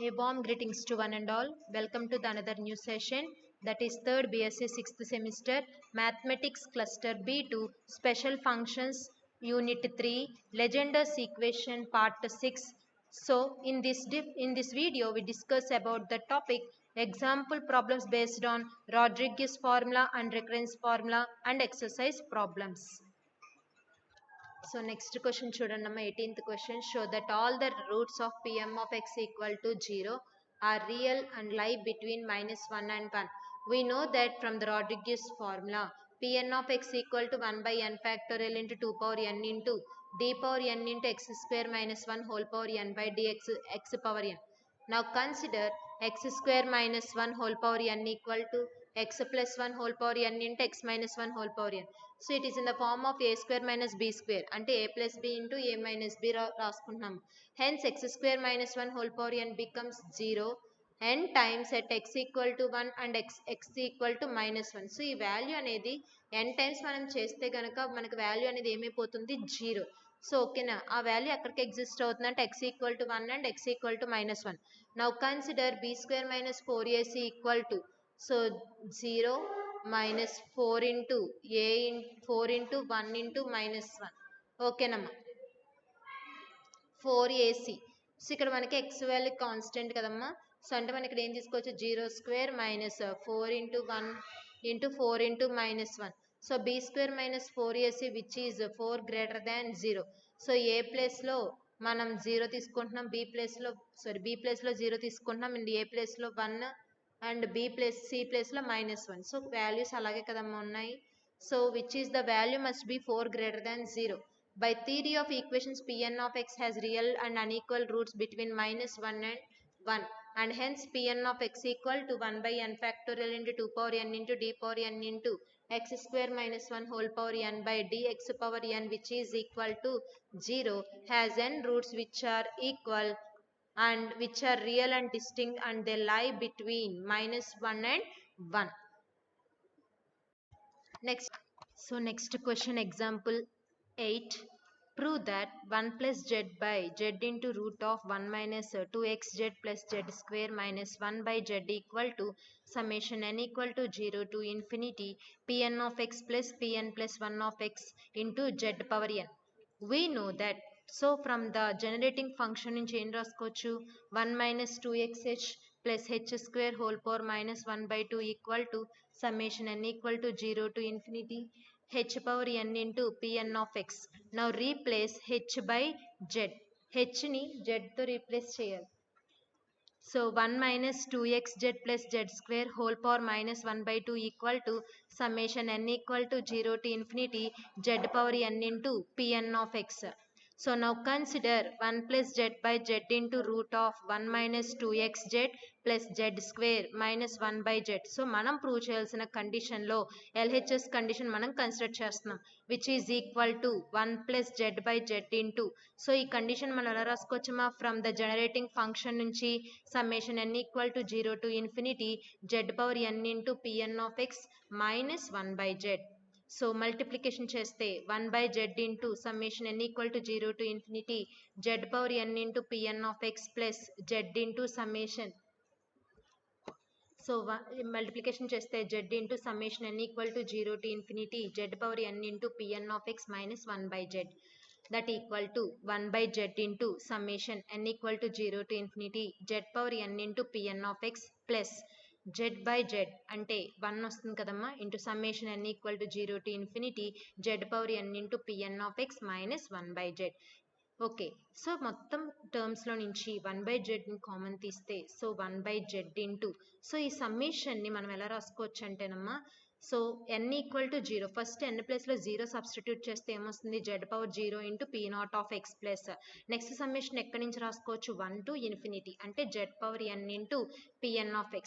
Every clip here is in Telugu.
A warm greetings to one and all. Welcome to the another new session, that is third BSc 6th semester Mathematics Cluster B2 Special Functions Unit 3 Legendous Equation Part 6. So in this video we discuss about the topic example problems based on Rodriguez formula and recurrence formula and exercise problems. So next question చూడండి 18th question. Show that all the roots of Pm of x equal to 0 are real and lie between -1 and 1. We know that from the Rodriguez formula Pn of x equal to 1 by n factorial into 2 power n into d power n into x square minus 1 whole power n by dx x power n. Now consider x square minus 1 whole power n equal to x plus 1 whole power n into x minus 1 whole power n. So it is in the form of a square minus b square ante a plus b into a minus b రాసుకుంటున్నాం. Hence x square minus 1 whole power n becomes 0 n times at x equal to 1 and x equal to minus 1. So ఈ వాల్యూ అనేది n టైమ్స్ మనం చేస్తే కనుక మనకు వాల్యూ అనేది ఏమైపోతుంది 0. సో ఓకేనా, ఆ వాల్యూ ఎక్కడికి ఎగ్జిస్ట్ అవుతుందంటే x equal to 1 and x equal to minus 1. Now consider b square minus 4ac equal to so 0 minus 4 into a in 4 into 1 into minus 1. ఓకేనమ్మా 4ac. సో ఇక్కడ మనకి x వాల్యూ కాన్స్టెంట్ కదమ్మా. సో అంటే మనకి ఇక్కడ ఏం తీసుకోవచ్చు 0 square minus 4 into 1 into 4 into minus 1. So b square minus 4ac which is 4 greater than 0. So a ప్లేస్లో మనం 0 తీసుకుంటున్నాం, b ప్లేస్లో 0 తీసుకుంటున్నాం అండ్ a ప్లేస్లో 1 అండ్ b ప్లస్ c ప్లేస్లో -1. సో వాల్యూస్ అలాగే కదమ్మా ఉన్నాయి. So which is the value must be 4 greater than 0. By theory of equations Pn of x has real and unequal roots between -1 and 1 and hence Pn of x equal to 1 by n factorial into 2 power n into d power n into x square minus 1 whole power n by dx power n which is equal to 0 has n roots which are equal and which are real and distinct and they lie between -1 and 1. Next question, example 8. Prove that 1 plus z by z into root of 1 minus 2xz plus z square minus 1 by z equal to summation n equal to 0 to infinity pn of x plus pn plus 1 of x into z power n. We know that, so from the generating function నుంచి ఏం రాసుకోవచ్చు 1 minus 2xh plus h square whole power minus 1 by 2 equal to summation n equal to 0 to infinity h power n into pn of x. Now replace h by z. h ni z తో replace చేయాలి. So 1 minus 2xz plus z square whole power minus 1 by 2 equal to summation n equal to 0 to infinity z power n into pn of x. So now consider 1 plus z by z into root of 1 minus 2xz plus z square minus 1 by z. So మనం ప్రూవ్ చేయాల్సిన కండిషన్లో LHS కండిషన్ మనం కన్సిడర్ చేస్తున్నాం which is equal to 1 plus z by z into. So ఈ కండిషన్ మనం ఎలా రాసుకోవచ్చమా ఫ్రమ్ ద జనరేటింగ్ ఫంక్షన్ నుంచి summation n equal to 0 to infinity z power n into pn of x minus 1 by z. So multiplication చేస్తే 1 by z into summation n equal to 0 to infinity z power n into pn of x plus z into summation. So multiplication చేస్తే z into summation n equal to 0 to infinity z power n into pn of x minus 1 by z. That equal to 1 by z into summation n equal to 0 to infinity z power n into pn of x plus z by z అంటే 1 వస్తుంది కదమ్మా into summation n equal to 0 to infinity z power n into pn of x minus 1 by z. Okay, so మొత్తం టర్మ్స్లో నుంచి 1 by z ని కామన్ తీస్తే so 1 by z into so ఈ సమ్మేషన్ని మనం ఎలా రాసుకోవచ్చు అంటేనమ్మా so n equal to 0 first n ప్లేస్లో 0 సబ్స్టిట్యూట్ చేస్తే ఏమొస్తుంది z power 0 into p not of x plus next summation ఎక్కడి నుంచి రాసుకోవచ్చు 1 టు ఇన్ఫినిటీ అంటే z power n into pn of x.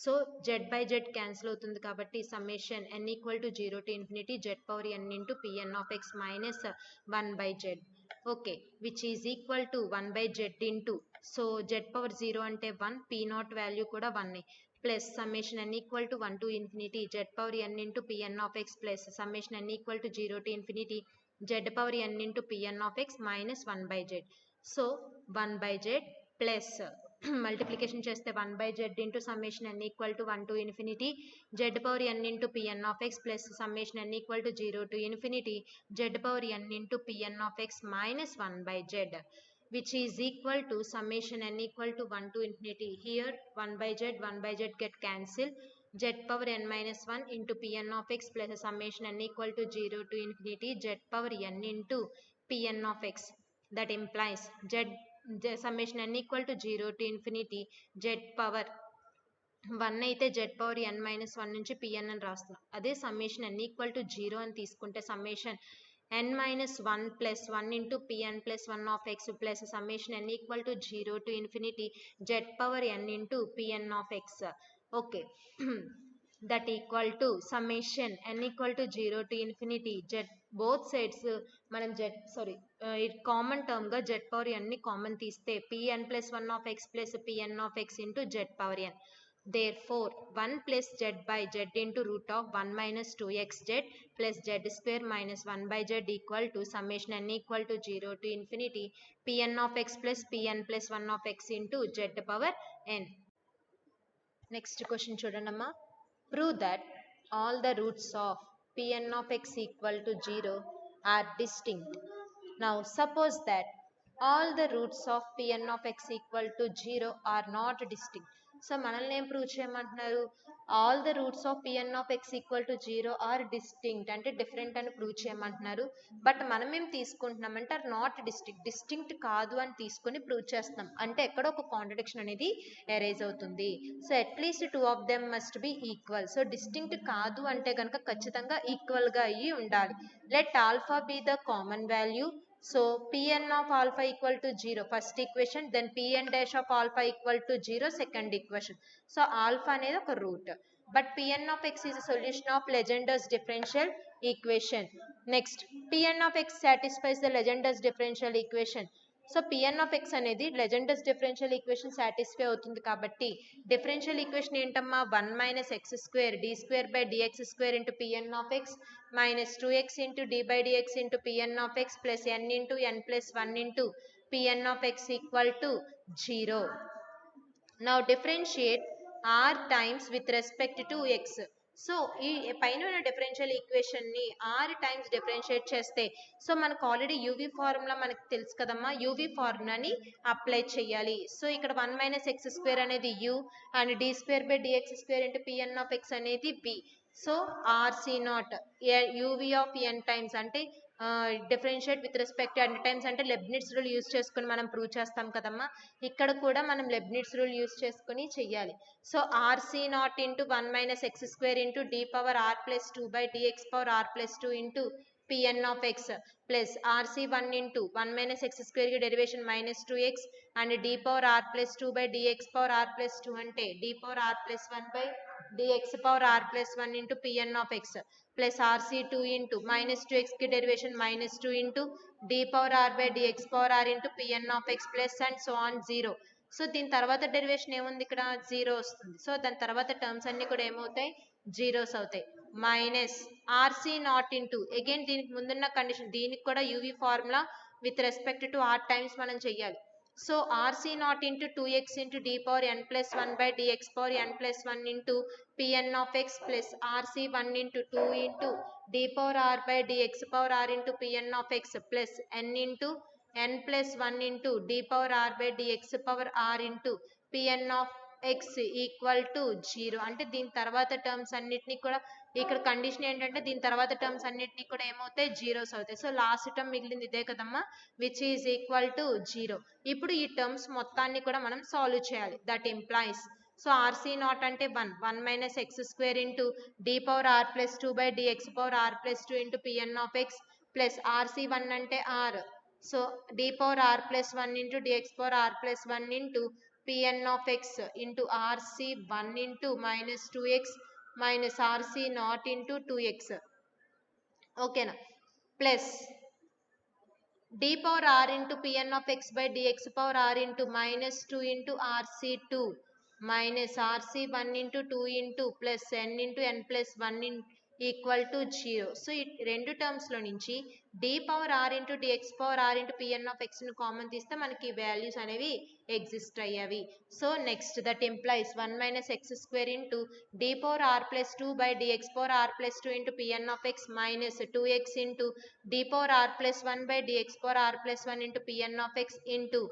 So z by z cancel అవుతుంది కాబట్టి summation n equal to 0 to infinity z power n into pn of x minus 1 by z. Okay, which is equal to 1 by z into so z power 0 అంటే 1 p నాట్ వాల్యూ కూడా 1 plus summation n equal to 1 to infinity z power n into pn of x plus summation n equal to 0 to infinity z power n into pn of x minus 1 by z. So 1 by z plus multiplication చేస్తే 1/z into summation n equal to 1 to infinity z power n into pn of x plus summation n equal to 0 to infinity z power n into pn of x minus 1/z which is equal to summation n equal to 1 to infinity. Here 1/z get cancelled. Z power n minus 1 into pn of x plus a summation n equal to 0 to infinity z power n into pn of x. That implies summation n equal to 0 to infinity z power 1 అయితే z పవర్ n మైనస్ 1 నుంచి pn అని రాస్తున్నాం. అదే సమ్మేషన్ n ఈక్వల్ టు 0 అని తీసుకుంటే summation n minus 1 plus 1 into pn plus 1 of x plus summation n equal to 0 to infinity z power n into pn of x. Okay, that equal to summation n equal to 0 to infinity z both sides మనం కామన్ టర్మ్ గా z పవర్ n ని కామన్ తీస్తే pn plus 1 of x plus pn of x into z power n. Therefore 1 plus z by z into root of 1 minus 2xz plus z square minus 1 by z equal to summation n equal to 0 to infinity pn of x plus pn plus 1 of x into z power n. Next question చూడండమ్మా. Prove that all the roots of pn of x equal to 0 are distinct. Now suppose that all the roots of pn of x equal to 0 are not distinct. So మనల్ని ఏం ప్రూవ్ చేయమంటున్నారు? All the roots of pn of x equal to 0 are distinct అంటే డిఫరెంట్ అని ప్రూవ్ చేయమంటున్నారు. బట్ మనం ఏం తీసుకుంటున్నామంటే ఆర్ నాట్ డిస్టింక్ట్ కాదు అని తీసుకొని ప్రూవ్ చేస్తున్నాం. అంటే ఎక్కడో ఒక కాంట్రడిక్షన్ అనేది ఎరేజ్ అవుతుంది. So at least 2 of them must be equal. So distinct కాదు అంటే కనుక ఖచ్చితంగా ఈక్వల్ గా అయ్యి ఉండాలి. Let alpha be the common value. So pn of alpha equal to 0 first equation, then pn dash of alpha equal to 0 second equation. So alpha అనేది ఒక root, but pn of x is a solution of Legendre's differential equation. Next pn of x satisfies the Legendre's differential equation. So pn of x అనేది Legendre's differential equation satisfy అవుతుంది కాబట్టి differential equation ఏంటమ్మా? 1 minus x square d square by dx square into pn of x minus 2x into d by dx into pn of x plus n into n plus 1 into pn of x equal to 0. Now differentiate r times with respect to x. So ఈ పైన ఉన్న డిఫరెన్షియల్ ఈక్వేషన్ ని r టైమ్స్ డిఫరెన్షియేట్ చేస్తే సో మనకు ఆల్రెడీ యూవీ ఫార్ములా మనకు తెలుసు కదమ్మా. యూవీ ఫార్ములాని అప్లై చేయాలి. సో ఇక్కడ 1 మైనస్ ఎక్స్ స్క్వేర్ అనేది u and d square by dx square into pn of x అనేది v. So RC not UV of n times అంటే డిఫరెన్షియేట్ విత్ రెస్పెక్ట్ అన్ని టైమ్స్ అంటే లెబ్నిట్స్ రూల్ యూజ్ చేసుకుని మనం ప్రూవ్ చేస్తాం కదమ్మా. ఇక్కడ కూడా మనం లెబ్నిట్స్ రూల్ యూజ్ చేసుకుని చెయ్యాలి. So RC naught into 1 minus x square into d power r plus 2 by dx power r plus 2 into pn of x plus rc1 into 1 minus x square की derivation minus 2x and d power r plus 2 by dx power r plus 2 ante d power r plus 1 by dx power r plus 1 into pn of x plus rc2 into minus 2x की derivation minus 2 into d power r by dx power r into pn of x plus and so on 0. So దీని తర్వాత డెరివేషన్ ఏముంది? ఇక్కడ 0 వస్తుంది. సో దాని తర్వాత టర్మ్స్ అన్ని కూడా ఏమవుతాయి? జీరోస్ అవుతాయి. Minus RC naught into again దీనికి ముందున్న కండిషన్, దీనికి కూడా UV formula with respect to r times మనం చెయ్యాలి. So RC naught into 2x into d power n plus 1 by dx power n plus 1 into pn of x plus rc1 into 2 into d power r by dx power r into pn of x plus n into n plus 1 into d power r by dx power r into pn of x equal to 0. అంటే దీని తర్వాత టర్మ్స్ అన్నిటినీ కూడా ఇక్కడ కండిషన్ ఏంటంటే దీని తర్వాత టర్మ్స్ అన్నిటినీ కూడా ఏమవుతాయి? జీరోస్ అవుతాయి. సో లాస్ట్ టర్మ్ మిగిలింది ఇదే కదమ్మా, విచ్ ఈజ్ ఈక్వల్ టు 0. ఇప్పుడు ఈ టర్మ్స్ మొత్తాన్ని కూడా మనం సాల్వ్ చేయాలి. That implies so RC not అంటే 1 minus x square into d power r plus 2 by dx power r plus 2 into pn of x plus rc1 అంటే r. So d power r plus 1 into dx power r plus 1 into pn of x into rc1 into minus 2x minus rc not into 2x. Okay na? Plus d power r into pn of x by dx power r into minus 2 into rc2 minus rc1 into 2 into plus n into n plus 1 in equal to 0. So ఈ రెండు టర్మ్స్లో నుంచి d power r into dx power r into pn of xని కామన్ తీస్తే మనకి వాల్యూస్ అనేవి ఎగ్జిస్ట్ అయ్యేవి. So next that implies 1 minus x square into d power r plus 2 by dx power r plus 2 into pn of x minus 2x into d power r plus 1 by dx power r plus 1 into pn of x into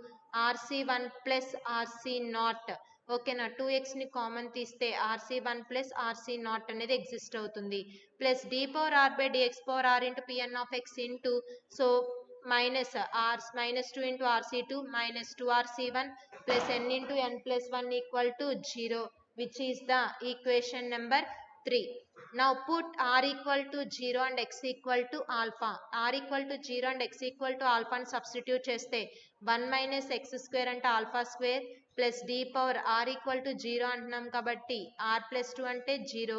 rc1 plus rc0. ఓకేనా, 2xని కామన్ తీస్తే rc1 ప్లస్ rc0 అనేది ఎగ్జిస్ట్ అవుతుంది. Plus d power r by dx power r into pn of x into so minus r minus 2 into rc2 minus 2rc1 plus n into n plus 1 equal to 0, which is the equation number 3. Now put r equal to 0 and x equal to alpha. r equal to 0 and x equal to alpha అని సబ్స్టిట్యూట్ చేస్తే 1 మైనస్ ఎక్స్ స్క్వేర్ అంటే alpha square plus d power r equal to 0 అంటున్నాం కాబట్టి r ప్లస్ 2 అంటే 0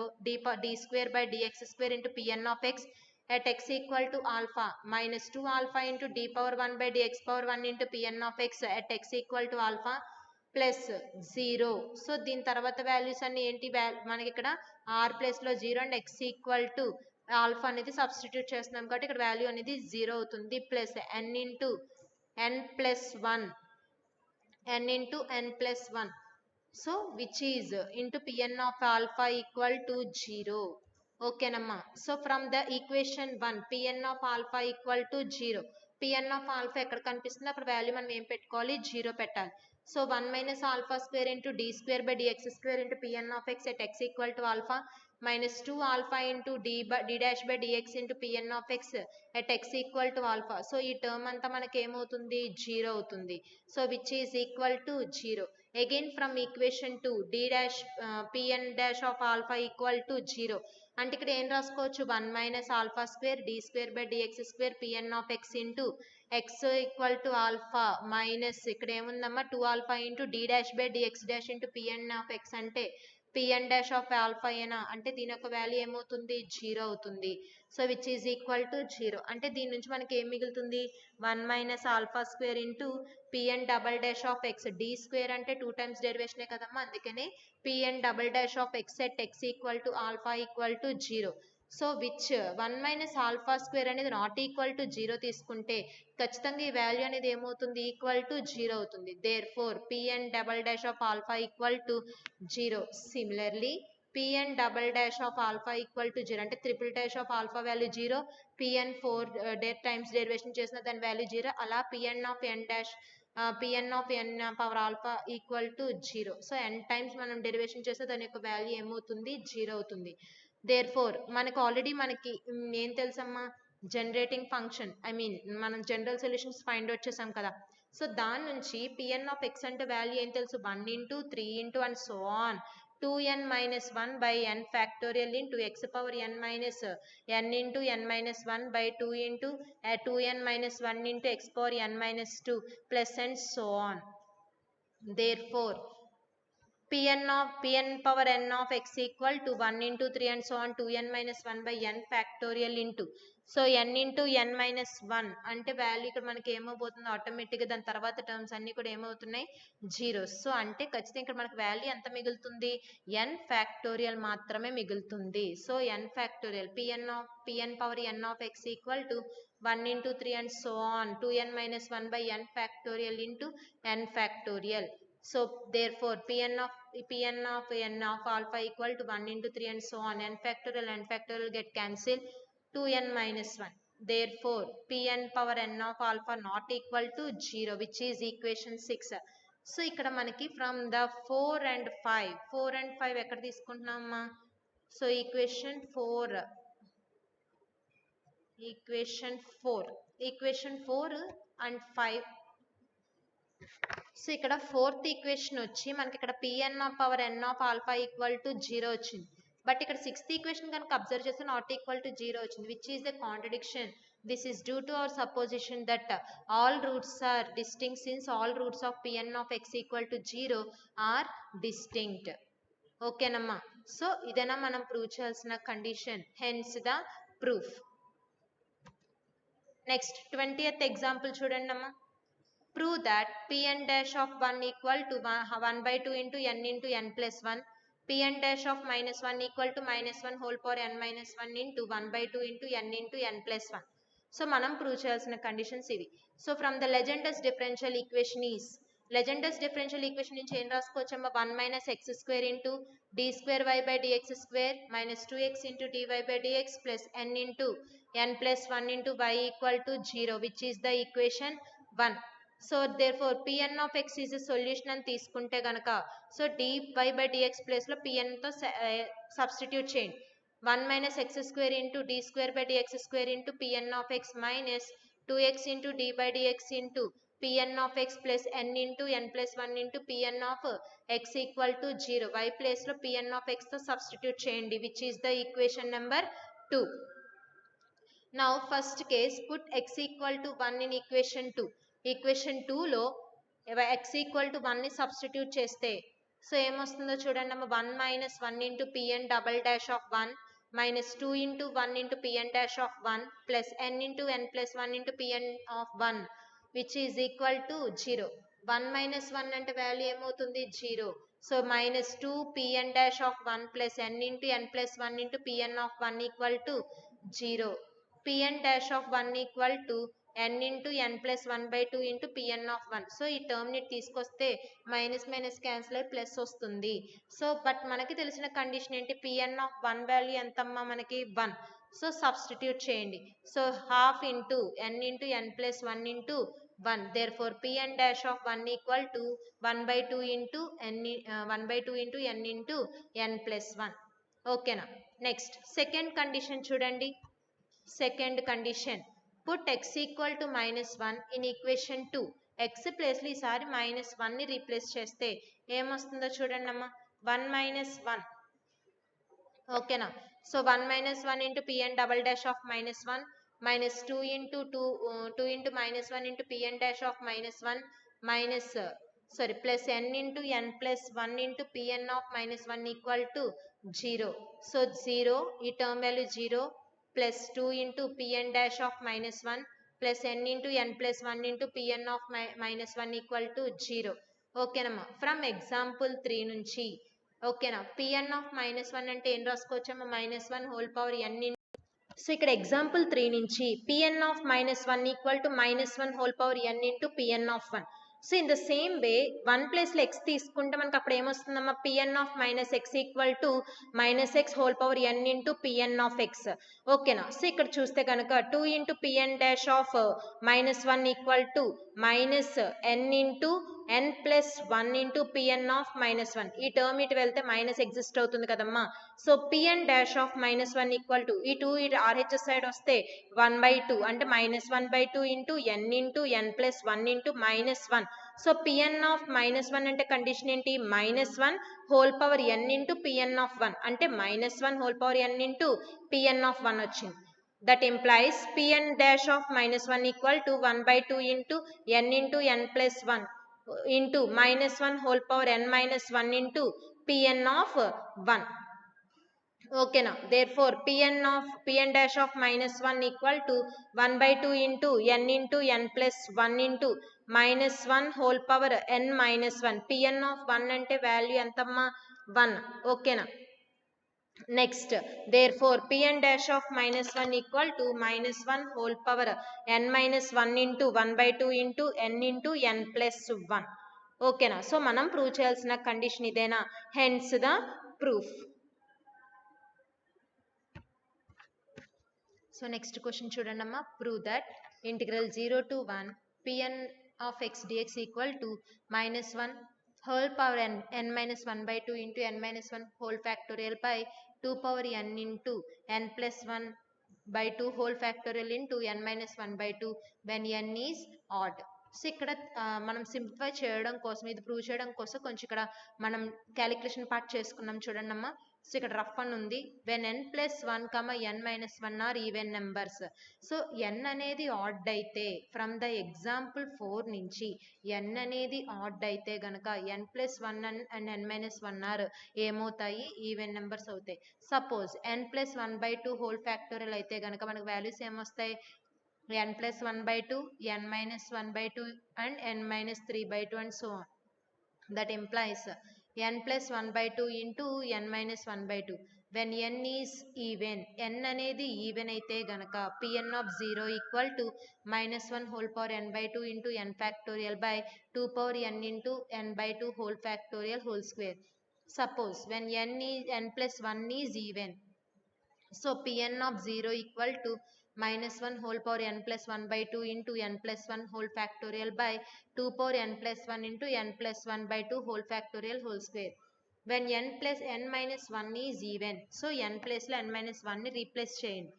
d square by dx square into pn of x at x equal to alpha minus 2 alpha into d power 1 by dx power 1 into pn of x at x equal to alpha plus 0. So దీని తర్వాత వాల్యూస్ అన్ని ఏంటి, మనకి ఇక్కడ r ప్లస్లో 0 and x equal to alpha అనేది సబ్స్టిట్యూట్ చేస్తున్నాం కాబట్టి ఇక్కడ వాల్యూ అనేది 0 అవుతుంది. Plus n into n plus 1 n into n plus 1, so which is into pn of alpha equal to 0. Okay namma, so from the equation 1 pn of alpha equal to 0, pn of alpha ekkada kanipistundo akkada value manam em pettukovali 0 pettali. So 1 minus alpha square into d square by dx square into pn of x at x equal to alpha minus 2 alpha into d dash by dx into pn of x at x equal to alpha. So ఈ టర్మ్ అంతా మనకి ఏమవుతుంది, 0 అవుతుంది. So which is equal to 0. Again from equation 2 d dash pn dash of alpha equal to 0 అంటే ఇక్కడ ఏం రాసుకోవచ్చు, 1 minus alpha square d square by dx square pn of x into x equal to alpha minus ఇక్కడ ఏముందమ్మా 2 alpha into d dash by dx dash into pn of x అంటే pn dash of alpha ఏనా అంటే దీని యొక్క వాల్యూ ఏమవుతుంది, 0 అవుతుంది. So which is equal to 0 అంటే దీని నుంచి మనకి ఏం మిగులుతుంది, 1 minus alpha square into pn double dash of x, d square అంటే 2 టైమ్స్ డెరివేషనే కదమ్మా అందుకనే pn double dash of x at x equal to alpha equal to 0. So which 1 minus alpha square అనేది నాట్ ఈక్వల్ టు 0 తీసుకుంటే ఖచ్చితంగా ఈ వాల్యూ అనేది ఏమవుతుంది, ఈక్వల్ టు 0 అవుతుంది. Therefore pn double dash of alpha equal to 0. Similarly pn double dash of alpha equal to 0 అంటే triple dash of alpha value 0, pn 4 times derivation చేసిన దాని వాల్యూ 0, అలా pn of n dash pn of n power alpha equal to 0. So n times మనం డెరివేషన్ చేస్తే దాని యొక్క వాల్యూ ఏమవుతుంది, 0 అవుతుంది. దేర్ ఫోర్ మనకి ఆల్రెడీ మనకి ఏం తెలుసమ్మా, జనరేటింగ్ ఫంక్షన్ మనం జనరల్ సొల్యూషన్స్ ఫైండ్ అవుట్ చేసాం కదా. సో దాని నుంచి pn ఆఫ్ x అంటే వాల్యూ ఏం తెలుసు, 1 into 3 into and so on 2n minus 1 by n factorial into x power n minus n into n minus 1 by 2 into 2n minus 1 into x power n minus 2 plus and so on. Therefore pn power n of x equal to 1 into 3 and so on 2n minus 1 by n factorial into so n into n minus 1 అంటే వాల్యూ ఇక్కడ మనకి ఏమవుతుంది, ఆటోమేటిక్గా దాని తర్వాత టర్మ్స్ అన్ని కూడా ఏమవుతున్నాయి, జీరోస్. సో అంటే ఖచ్చితంగా ఇక్కడ మనకి వాల్యూ ఎంత మిగులుతుంది, n ఫ్యాక్టోరియల్ మాత్రమే మిగులుతుంది. So n factorial pn power n of x equal to 1 into 3 and so on 2n minus 1 by n factorial into n factorial. So therefore pn of n of alpha equal to 1 into 3 and so on n factorial get cancelled, 2n minus 1. Therefore pn power n of alpha not equal to 0, which is equation 6. So ikkada manaki from the 4 and 5 ekkada teeskuntunnamma, so equation 4 and 5. So ఇక్కడ ఫోర్త్ ఈక్వేషన్ వచ్చి మనకి ఇక్కడ pn power n of alpha equal to 0 వచ్చింది. బట్ ఇక్కడ సిక్స్త్ ఈక్వేషన్ కనుక అబ్జర్వ్ చేస్తే నాట్ ఈక్వల్ టు 0 వచ్చింది, which is the contradiction. This is due to our supposition that all roots are distinct since all roots of pn of x equal to 0 are distinct. ఓకేనమ్మా, సో ఇదేనా మనం ప్రూవ్ చేయాల్సిన condition, hence the proof. Next 20th example చూడండి అమ్మా. Prove that pn dash of 1 equal to 1 by 2 into n plus 1 Pn dash of minus 1 equal to minus 1 whole power n minus 1 into 1 by 2 into n plus 1. So మనం ప్రూవ్ చేయాల్సిన కండిషన్స్ ఇవి. So from the Legendre's differential equation is, Legendre's differential equation నుంచి ఏం రాసుకోవచ్చమ్మా, 1 minus x square into d square y by dx square minus 2x into dy by dx plus n into n plus 1 into y equal to 0 which is the equation 1. So therefore Pn of x is a solution అని తీసుకుంటే గనక so dy by dx place లో Pn తో సబ్స్టిట్యూట్ చేయండి. 1 minus x square into d square by dx square into Pn of x minus 2x into d by dx into Pn of x plus n into n plus 1 into Pn of x equal to 0. y place లో Pn of x తో సబ్స్టిట్యూట్ చేయండి which is the equation number 2. Now first case put x equal to 1 in equation 2. Equation 2లో x ఈక్వల్ టు 1ని సబ్స్టిట్యూట్ చేస్తే సో ఏమొస్తుందో చూడండి అమ్మ, 1 minus 1 into PN double dash of 1 minus 2 into 1 into PN dash of 1 plus n into n plus 1 into PN of 1 which is equal to 0. 1 minus 1 అంటే వాల్యూ ఏమవుతుంది 0. So minus 2 PN dash of 1 plus n into n plus 1 into PN of 1 equal to 0. PN dash of 1 equal to n into n plus 1 by 2 into Pn of 1. So ఈ టర్మ్ ని తీసుకొస్తే మైనస్ మైనస్ క్యాన్సిల్ అయ్యి ప్లస్ వస్తుంది. సో బట్ మనకి తెలిసిన కండిషన్ ఏంటి, Pn of 1 వాల్యూ ఎంతమ్మా మనకి 1. సో సబ్స్టిట్యూట్ చేయండి. So half into n into n plus 1 into 1. therefore Pn dash of 1 equal to 1 by 2 into n 1 by 2 into n into n plus 1. ఓకేనా. నెక్స్ట్ సెకండ్ కండిషన్ చూడండి. Second condition put x equal to minus 1 in equation 2. x place లో ఈసారి మైనస్ 1 ని రీప్లేస్ చేస్తే ఏమొస్తుందో చూడండి అమ్మా, 1 మైనస్ 1. ఓకేనా. So 1 minus 1 into PN double dash of minus 1 minus 2 into 2 into minus 1 into PN dash of minus 1 minus plus n into n plus 1 into PN of minus 1 equal to 0. So 0 ఈ term value 0 plus 2 into Pn dash of minus 1 plus n into n plus 1 into Pn of minus 1 equal to 0. ఓకేనమ్మా. ఫ్రమ్ ఎగ్జాంపుల్ 3 నుంచి ఓకేనా, Pn of minus 1 అంటే ఏం రాసుకోవచ్చమ్మా, minus 1 whole power n. So ఇక్కడ ఎగ్జాంపుల్ 3 నుంచి Pn of minus 1 equal to minus 1 whole power n into Pn of 1. So in the same way 1 ప్లేస్లో x తీసుకుంటే మనకు అప్పుడు ఏమొస్తుందమ్మా, Pn of minus x equal to minus x whole power n into Pn of x. ఓకేనా. సో ఇక్కడ చూస్తే కనుక 2 into PN dash of minus 1 equal to minus n into n plus 1 into PN of minus 1. ఈ టర్మ్ ఇటు వెళ్తే మైనస్ ఎగ్జిస్ట్ అవుతుంది కదమ్మా. So PN dash of minus 1 equal to ఈ 2 ఇటు ఆర్హెచ్ఎస్ సైడ్ వస్తే 1 by 2 అంటే minus 1 by 2 into n plus 1 into minus 1. So PN of minus 1 అంటే కండిషన్ ఏంటి, minus 1 whole power n into PN of 1 అంటే minus 1 whole power n into PN of 1 వచ్చింది. That implies Pn dash of minus 1 equal to 1 by 2 into n plus 1 into minus 1 whole power n minus 1 into Pn of 1. Okay now, therefore Pn dash of minus 1 equal to 1 by 2 into n plus 1 into minus 1 whole power n minus 1. Pn of 1 ante value entamma 1. Okay now. Next, therefore Pn dash of minus 1 equal to minus 1 whole power n minus 1 into 1 by 2 into n plus 1. Okay na. So manam prove cheyalsina condition idena, hence the proof. So next question chudandamma, prove that integral 0 to 1 Pn of x dx equal to minus 1 whole power n minus 1 by 2 into n minus 1 whole factorial by 2 power n into n plus 1 by 2 whole factorial into n minus 1 by 2 when n is odd. So ఇక్కడ మనం సింప్లిఫై చేయడం కోసం, ఇది ప్రూవ్ చేయడం కోసం కొంచెం ఇక్కడ మనం క్యాలిక్యులేషన్ పార్ట్ చేసుకున్నాం చూడండి అమ్మా. సో ఇక్కడ రఫ్ అని ఉంది, when n plus 1 n minus 1 are even numbers. So n అనేది ఆడ్ అయితే ఫ్రమ్ ద ఎగ్జాంపుల్ 4 నుంచి n అనేది ఆడ్ అయితే గనక n plus 1 and n minus 1 are ఏమవుతాయి, ఈవెన్ నెంబర్స్ అవుతాయి. Suppose n plus 1 by 2 whole factorial అయితే గనక మనకు వాల్యూస్ ఏమొస్తాయి, n plus 1 by 2, n minus 1 by 2 and n minus 3 by 2 and so on. That implies n plus 1 by 2 into n minus 1 by 2. When n is even, n అనేది ఈవెన్ అయితే గనక pn of 0 equal to minus 1 whole power n by 2 into n factorial by 2 power n into n by 2 whole factorial whole square. Suppose when n plus 1 is even, so pn of 0 equal to minus 1 whole power n plus 1 by 2 into n plus 1 whole factorial by 2 power n plus 1 into n plus 1 by 2 whole factorial whole square. When n plus n minus 1 is even, so n place లో n minus 1 ని రీప్లేస్ చేయండి.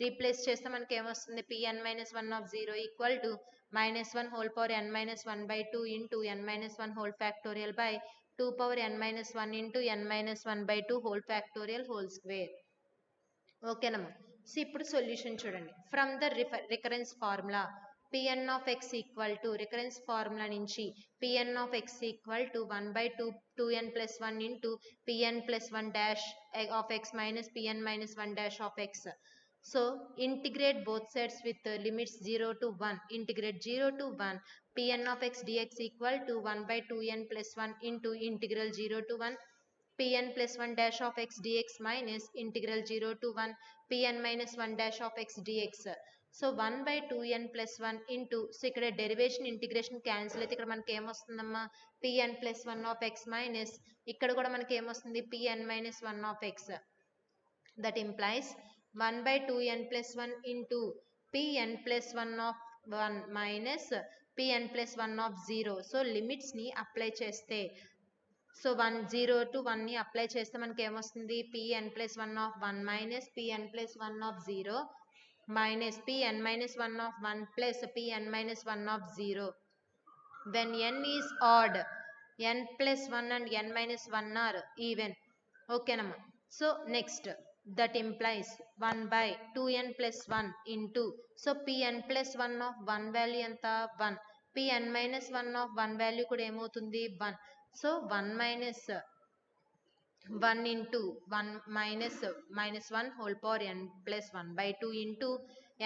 రీప్లేస్ చేస్తే మనకి ఏమొస్తుంది, pn minus 1 of 0 equal to minus 1 whole power n minus 1 by 2 into n minus 1 whole factorial by 2 power n minus 1 into n minus 1 by 2 whole factorial whole square. ఓకేనమ్మా. సో ఇప్పుడు సొల్యూషన్ చూడండి. From the recurrence formula pn of x equal to recurrence formula నుంచి pn of x equal to 1 by 2n plus 1 into pn plus 1 dash of x minus pn minus 1 dash of x. So integrate both sides with limits 0 to 1. Integrate 0 to 1. pn of x dx equal to 1 by 2n plus 1 into integral 0 to 1 pn plus 1 dash of x dx minus integral 0 to 1 pn minus 1 dash of x dx. So 1 by 2n plus 1 into, so ఇక్కడ డెరివేషన్ ఇంటిగ్రేషన్ క్యాన్సిల్ అయితే ఇక్కడ మనకి ఏమొస్తుందమ్మా, pn plus 1 of x minus, ఇక్కడ కూడా మనకి ఏమొస్తుంది, pn minus 1 of x. That implies 1 by 2n plus 1 into pn plus 1 of 1 minus pn plus 1 of 0. So limits ని అప్లై చేస్తే, సో 0 to 1 ని అప్లై చేస్తే మనకి ఏమొస్తుంది, pn plus 1 of 1 minus pn plus 1 of 0 minus pn minus 1 of 1 plus pn minus 1 of 0. When n is odd, n plus 1 and n minus 1 are even. ఓకేనమ్మా. So next that implies 1 by 2n plus 1 into, so pn plus 1 of 1 value ఎంత, 1, pn minus 1 of 1 వాల్యూ కూడా ఏమవుతుంది, 1. So 1 minus 1 into 1 minus 1 whole power n plus 1 by 2 into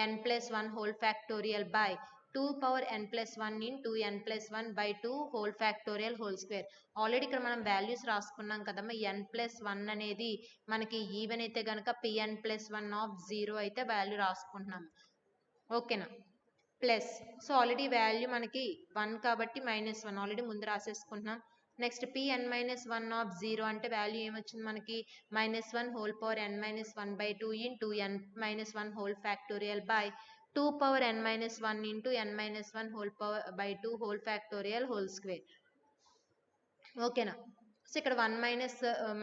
n plus 1 whole factorial by 2 power n plus 1 into n plus 1 by 2 whole factorial whole square. Already ఇక్కడ మనం వాల్యూస్ రాసుకున్నాం కదమ్మా. n plus 1 అనేది మనకి ఈవెన్ అయితే కనుక pn plus 1 of 0 అయితే వాల్యూ రాసుకుంటున్నాము. ఓకేనా. ప్లస్, సో ఆల్రెడీ వాల్యూ మనకి 1 కాబట్టి -1 ఆల్రెడీ ముందు రాసేసుకుంటున్నాం. నెక్స్ట్ pn minus 1 of 0 అంటే వాల్యూ ఏమొచ్చింది మనకి, -1 whole power n minus 1 by 2 into n minus 1 whole factorial by 2 power n minus 1 into n minus 1 whole power by 2 whole factorial whole square. ఓకేనా. సో ఇక్కడ 1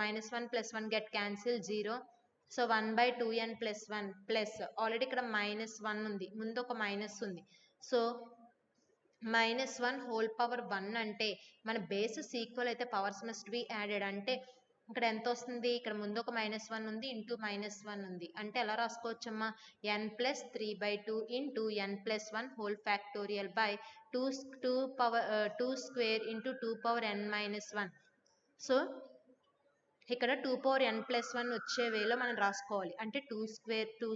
minus 1 plus 1 get cancel 0. So 1 by 2n plus 1 plus, already ఇక్కడ -1 ఉంది, ముందు ఒక మైనస్ ఉంది. సో -1 whole power 1 అంటే మన బేసెస్ ఈక్వల్ అయితే పవర్స్ మస్ట్ బి యాడెడ్. అంటే ఇక్కడ ఎంత వస్తుంది, ఇక్కడ ముందు ఒక -1 ఉంది, ఇంటూ -1 ఉంది. అంటే ఎలా రాసుకోవచ్చమ్మా, n plus 3 by 2 into n plus 1 whole factorial by 2 square into 2 power n minus 1. So ఇక్కడ 2 power n plus 1 వచ్చే వేలో మనం రాసుకోవాలి. అంటే 2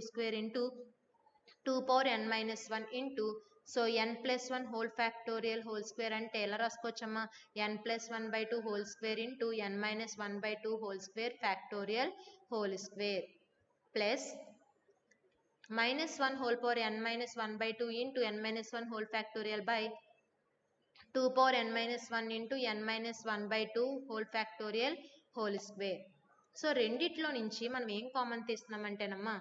square into 2 power n minus 1 into, so n plus 1 whole factorial whole square అంటే ఎలా రాసుకోవచ్చమ్మా, n plus 1 by 2 whole square into n minus 1 by 2 whole square factorial whole square plus -1 whole power n minus 1 by 2 into n minus 1 whole factorial by 2 power n minus 1 into n minus 1 by 2 whole factorial whole square. So రెండిట్లో నుంచి మనం ఏం common తీస్తున్నామంటేనమ్మా,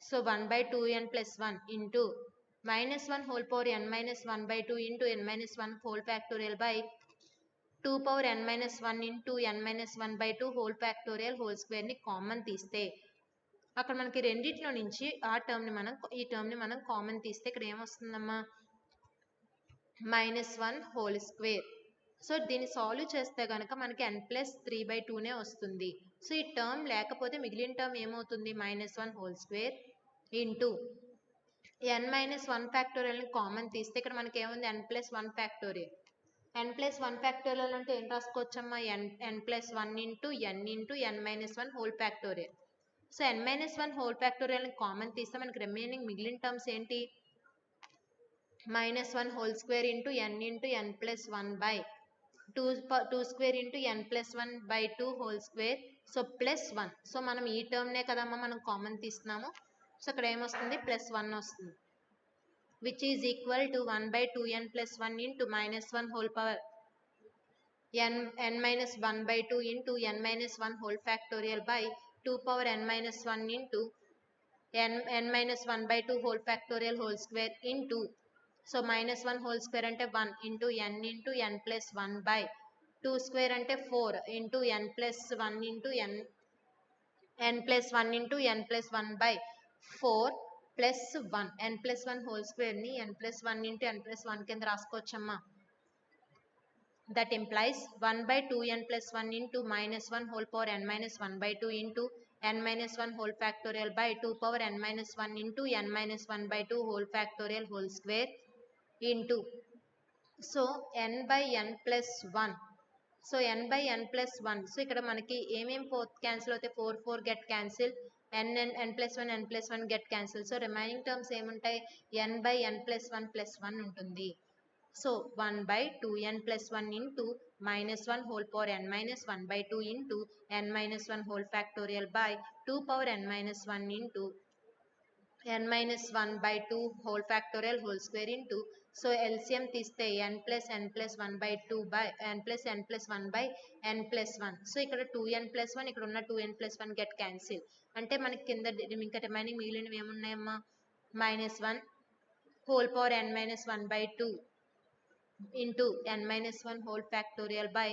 so 1 by 2n plus 1 into -1 whole power n minus 1 by 2 into n minus 1 whole factorial by 2 power n minus 1 into n minus 1 by 2 whole factorial whole square ని కామన్ తీస్తే, అక్కడ మనకి రెండిట్లో నుంచి ఈ టర్మ్ ని మనం కామన్ తీస్తే ఇక్కడ ఏమొస్తుందమ్మా, -1 whole square. సో దీన్ని సాల్వ్ చేస్తే కనుక మనకి n plus 3 by 2నే వస్తుంది. సో ఈ టర్మ్ లేకపోతే మిగిలిన టర్మ్ ఏమవుతుంది, -1 whole square ఇంటూ n minus 1 ఫ్యాక్టోరియల్ని కామన్ తీస్తే ఇక్కడ మనకి ఏముంది, n plus 1 factorial. n plus 1 factorial అంటే ఏం రాసుకోవచ్చమ్మా, n plus 1 into n minus 1 whole factorial. So n minus 1 whole ఫ్యాక్టోరియల్ని కామన్ తీస్తే మనకి రిమైనింగ్ మిగిలిన టర్మ్స్ ఏంటి, -1 whole square into n plus 1 by 2 square into n plus 1 by 2 whole square. So plus 1. So మనం ఈ టర్మ్నే కదమ్మా మనం కామన్ తీస్తున్నాము. సో ఇక్కడ ఏమొస్తుంది ప్లస్ 1 వస్తుంది, which is equal to 1 by 2n plus 1 into minus 1 whole power n minus 1 by 2 into n minus 1 whole factorial by 2 power n minus 1 into n minus 1 by 2 whole factorial whole square into, so minus 1 whole square అంటే 1 into n plus 1 by 2 square అంటే 4 into n plus 1 into n plus 1 into n plus 1 by 4 plus 1 n plus 1 whole square ని n plus 1 into n plus 1 కింద రాసుకోవచ్చమ్మా. That implies 1 by 2n plus 1 into minus 1 whole power n minus 1 by 2 into n minus 1 whole factorial by 2 power n minus 1 into n minus 1 by 2 whole factorial whole square into, so n by n plus 1. So n by n plus 1. So ఇక్కడ మనకి ఏమేమి 4 క్యాన్సిల్ అవుతాయి, 4 get cancel, n plus 1 n plus 1 get cancel. So remaining terms ఏముంటాయి, n by n plus 1 plus 1 ఉంటుంది. So 1 by 2n plus 1 into minus 1 whole power n minus 1 by 2 into n minus 1 whole factorial by 2 power n minus 1 into n minus 1 by 2 whole factorial whole square into, so LCM తీస్తే n plus 1 by 2 by n plus 1 by n plus 1. So ఇక్కడ 2n plus 1, ఇక్కడ ఉన్న 2n plus 1 get cancel. అంటే మనకి కింద ఇంకా రిమైనింగ్ మిగిలినవి ఏమున్నాయమ్మా, minus 1 whole power n minus 1 by 2 into n minus 1 whole factorial by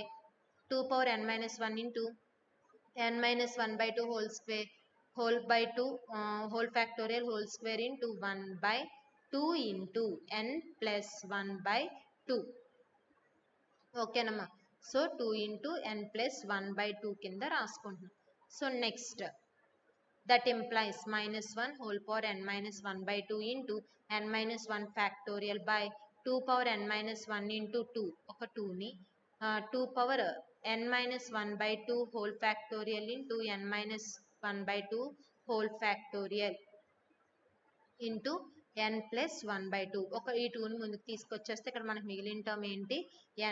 2 power n minus 1 into n minus 1 by 2 whole square whole by 2 whole factorial whole square into 1 by 2 into n plus 1 by 2. ఓకేనమ్మా. So 2 into n plus 1 by 2 కింద రాసుకుంటున్నాం. So next that implies minus 1 whole power n minus 1 by 2 into n minus 1 factorial by 2 power n minus 1 into 2, ఒక 2ని 2 power n minus 1 by 2 whole factorial into n minus 1 by 2 whole factorial into n plus 1 by 2. ఒక ఈ 2ని ముందుకు తీసుకొచ్చేస్తే ఇక్కడ మనకు మిగిలిన టర్మ్ ఏంటి,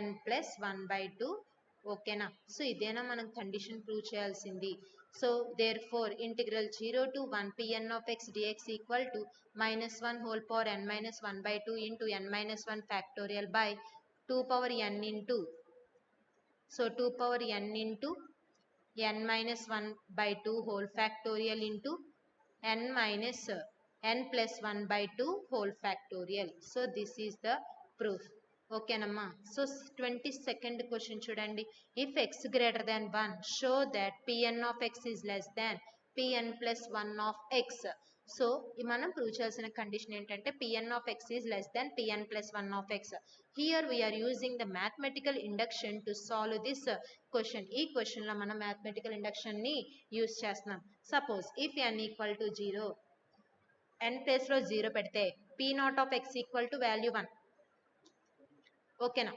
n plus 1 by 2. ఓకేనా. సో ఇదేనా మనం కండిషన్ ప్రూవ్ చేయాల్సింది. So therefore integral 0 to 1 pn of x dx equal to minus 1 whole power n minus 1 by 2 into n minus 1 factorial by 2 power n into, so 2 power n into n minus 1 by 2 whole factorial into n minus n plus 1 by 2 whole factorial. So this is the proof. ఓకేనమ్మా. సో 22nd క్వశ్చన్ చూడండి. If x greater than 1 show that pn of x is less than pn plus 1 of x. So మనం ప్రూవ్ చేయాల్సిన కండిషన్ ఏంటంటే pn of x is less than pn plus 1 of x. Here we are using the mathematical induction to solve this question. ఈ క్వశ్చన్ లో మనం mathematical induction ని యూజ్ చేస్తున్నాం. Suppose if n equal to 0, n place లో 0 పెడితే p naught of x equal to value 1. ఓకేనా.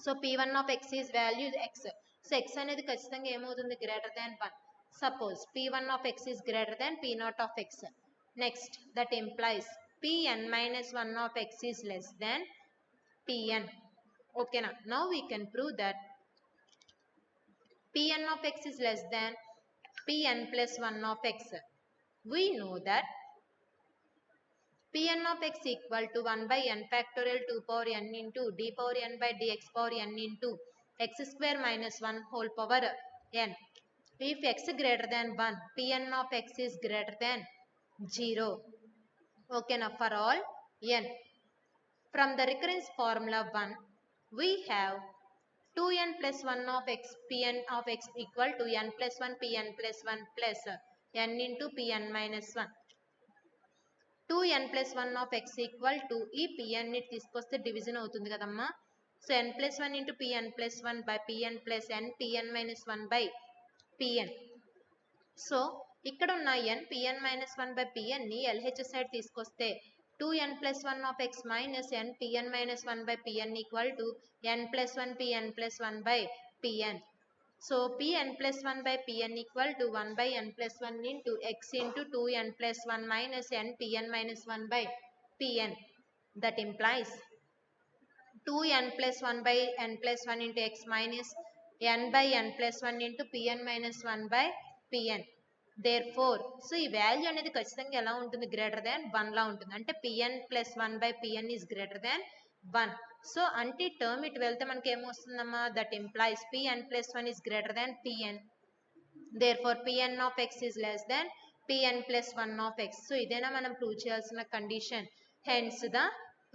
So p1 of x is value x. So x అనేది ఖచ్చితంగా ఏమవుతుంది, greater than 1. Suppose p1 of x is greater than p naught of x. Next that implies pn minus 1 of x is less than pn. ఓకేనా. Now we can prove that pn of x is less than pn plus 1 of x. We know that pn of x equal to 1 by n factorial 2 power n into d power n by dx power n into x square minus 1 whole power n. If x greater than 1, pn of x is greater than 0. Okay, now for all n. From the recurrence formula 1, we have 2n plus 1 of x, pn of x equal to n plus 1 pn plus 1 plus n into pn minus 1. 2n plus 1 of x equal to ఈ pn ని తీసుకొస్తే డివిజన్ అవుతుంది కదమ్మా. So n plus 1 into pn plus 1 by pn plus n pn minus 1 by pn. So ఇక్కడ ఉన్న n pn minus 1 by pn ని LHS సైడ్ తీసుకొస్తే 2n plus 1 of x minus n pn minus 1 by pn equal to n plus 1 pn plus 1 by pn. So pn plus 1 by pn equal to 1 by n plus 1 into x into 2n plus 1 minus n pn minus 1 by pn. That implies 2n plus 1 by n plus 1 into x minus n by n plus 1 into pn minus 1 by pn. Therefore, so ఈ వాల్యూ అనేది ఖచ్చితంగా ఎలా ఉంటుంది, గ్రేటర్ దాన్ 1 లా ఉంటుంది. అంటే pn plus 1 by pn is greater than 1. So అంటే టర్మ్ ఇటు వెళ్తే మనకి ఏమొస్తుందమ్మా, that implies pn plus 1 is greater than pn. Therefore, pn of x is less than pn plus 1 of x. So ఇదేనా మనం ప్రూవ్ చేయాల్సిన condition. Hence the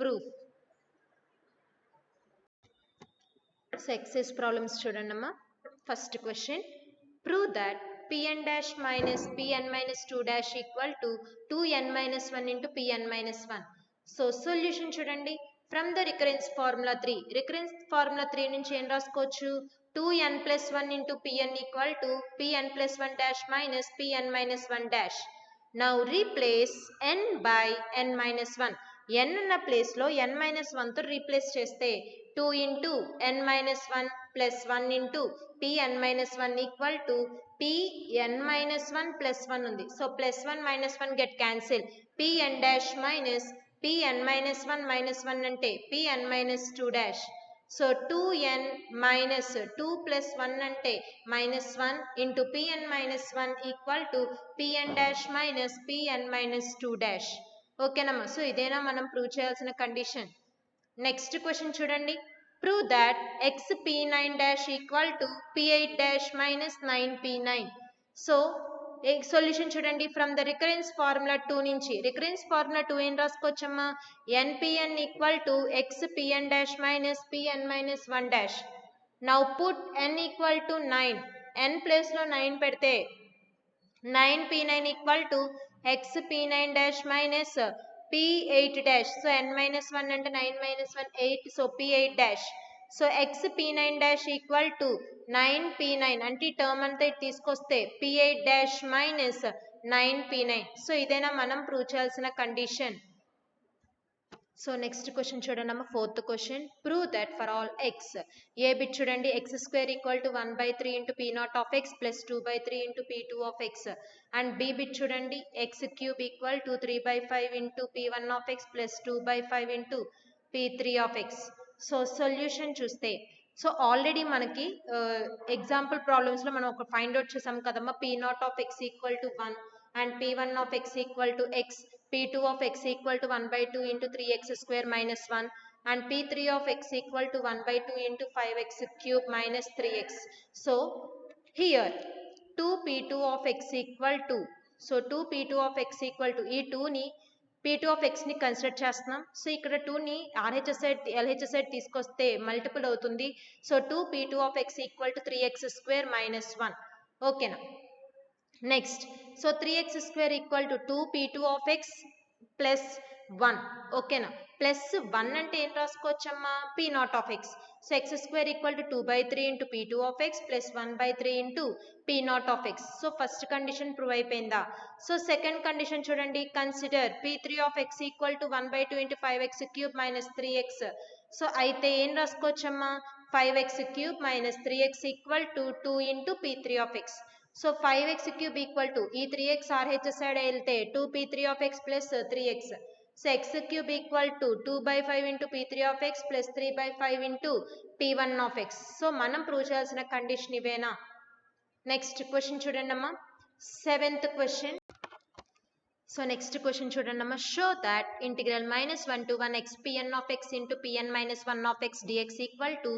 proof. So exercise problems చూడండి అమ్మా. First question, prove that pn dash minus pn minus 2 dash equal to 2n minus 1 into pn minus 1. So solution చూడండి. From the recurrence formula 3, recurrence formula 3 నుంచి ఏం రాసుకోవచ్చు, 2n plus 1 into pn equal to pn plus 1 dash minus pn minus 1 dash. Now replace n by n minus 1. n ఉన్న ప్లేస్ లో n minus 1 తో రీప్లేస్ చేస్తే 2 into n minus 1 plus 1 into pn minus 1 equal to pn minus 1 plus 1 ఉంది. So plus 1 minus 1 get cancel. pn dash minus pn minus 1 minus 1 అంటే pn minus 2 dash. So 2n minus 2 plus 1 అంటే minus 1 into pn minus 1 equal to pn dash minus pn minus 2 dash. ఓకేనమ్మా. సో ఇదేనా మనం ప్రూవ్ చేయాల్సిన కండిషన్. నెక్స్ట్ క్వశ్చన్ చూడండి. Prove that x p9 dash equal to p8 dash minus 9p9. So solution చూడండి. ఫ్రమ్ ద రికరెన్స్ ఫార్ములా 2 నుంచి, రికరెన్స్ ఫార్ములా 2 ఏం రాసుకోవచ్చమ్మా, npn equal to x pn dash minus pn minus 1 dash. Now put n equal to 9, n place లో 9 పెడితే 9p9 equal to x p9 dash minus p8 dash. So n minus 1 అంటే 9 minus 1 8, so p8 dash. So x p9 dash equal to 9p9 అంటే ఈ టర్మ్ అంతా తీసుకొస్తే p8 dash minus 9p9. So ఇదేనా మనం ప్రూవ్ చేయాల్సిన కండిషన్. సో నెక్స్ట్ క్వశ్చన్ చూడండి అమ్మ. Fourth question, prove that for all X, A bit చూడండి, X square equal to 1/3 into P not of X plus 2/3 into P two of X. And B bit చూడండి, X cube equal to 3/5 into P one of X plus 2/5 into పీ3 ఆఫ్ ఎక్స్. సో సొల్యూషన్ చూస్తే, సో ఆల్రెడీ మనకి ఎగ్జాంపుల్ ప్రాబ్లమ్స్లో మనం ఒక ఫైండ్ అవుట్ చేసాం కదమ్మా, P not of X equal to 1 and P one of X equal to X, p2 of x equal to 1/2 into 3x square minus 1 and p3 of x equal to 1/2 into 5x cube minus 3x. So here 2p2 of x equal to, so 2p2 of x equal to, ఈ 2 ని p2 of x ని కన్సిడర్ చేస్తున్నాం. సో ఇక్కడ 2 ని RHS side LHS side తీసుకొస్తే మల్టిపుల్ అవుతుంది. So 2p2 of x equal to 3x square minus 1. ఓకేనా. Next, so 3x square equal to 2p2 of x plus 1. ఓకేనా. ప్లస్ 1 అంటే ఏం రాసుకోవచ్చమ్మా, p not of x. So x square equal to 2/3 into p2 of x plus 1/3 into p not of x. So first condition prove అయిపోయిందా. సో సెకండ్ కండిషన్ చూడండి, consider p3 of x equal to 1/2 into 5x cube minus 3x. So అయితే ఏం రాసుకోవచ్చమ్మా, 5x cube minus 3x equal to 2 into p3 of x. So 5x cube equal to ఈ 3x RHS సైడ్ వెళ్తే 2p3 of x plus 3x. So x cube equal to 2/5 into p3 of x plus 3/5 into p1 of x. So మనం ప్రూవ్ చేయాల్సిన కండిషన్ ఇవేనా. నెక్స్ట్ క్వశ్చన్ చూడండి అమ్మా. Seventh question. So next question చూడండి అమ్మా. Show that integral -1 to 1 x pn of x into pn minus 1 of x dx equal to